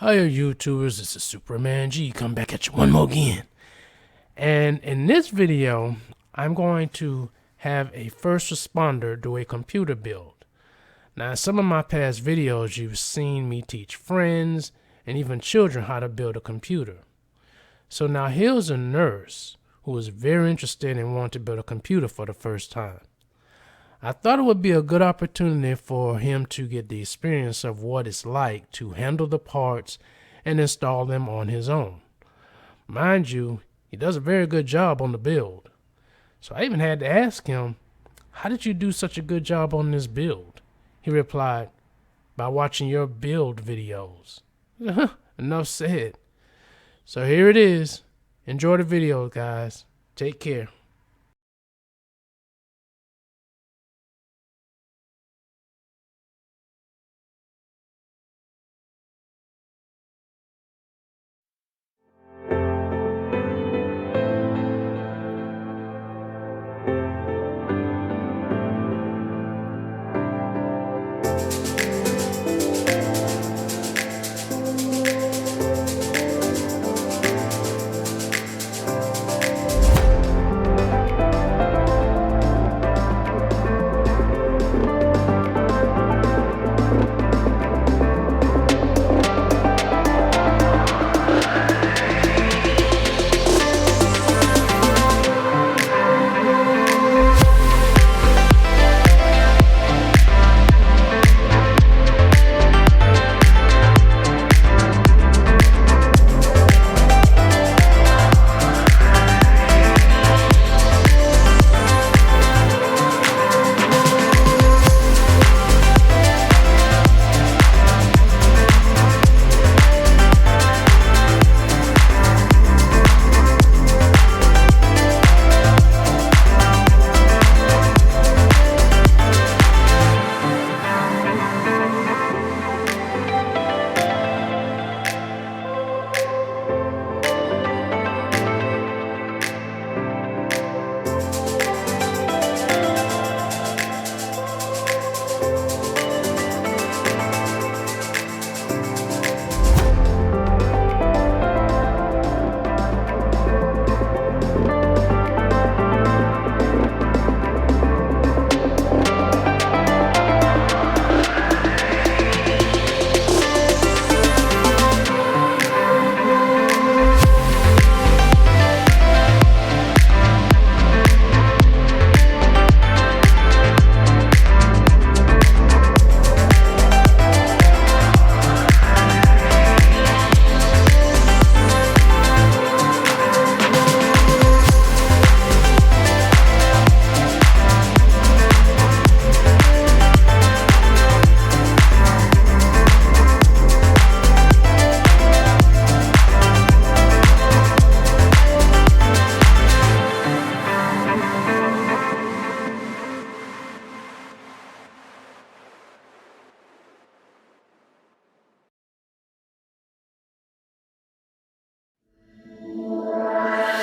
Hiya YouTubers, this is Superman G, come back at you one more again. And in this video, I'm going to have a first responder do a computer build. Now in some of my past videos, you've seen me teach friends and even children how to build a computer. So now here's a nurse who is very interested in wanting to build a computer for the first time. I thought it would be a good opportunity for him to get the experience of what it's like to handle the parts and install them on his own. Mind you, he does a very good job on the build. So I even had to ask him, how did you do such a good job on this build? He replied, by watching your build videos. Enough said. So here it is. Enjoy the video, guys. Take care.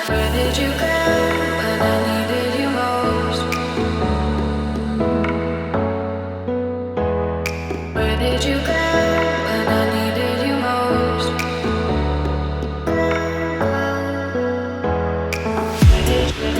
Where did you go when I needed you most? Where did you go when I needed you most? Where did you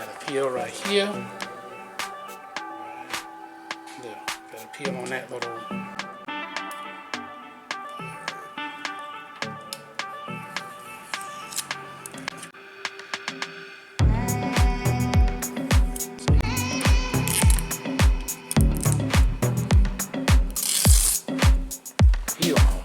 got a peel right here. There, got a peel on that little. Peel off.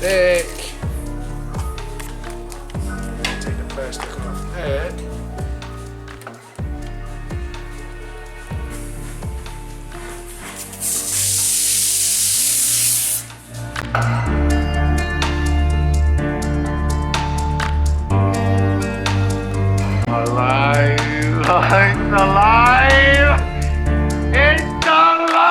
Back. Take the plastic off that. Alive! It's alive! It's alive!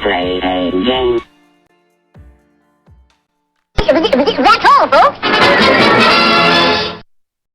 play a game. That's all, folks.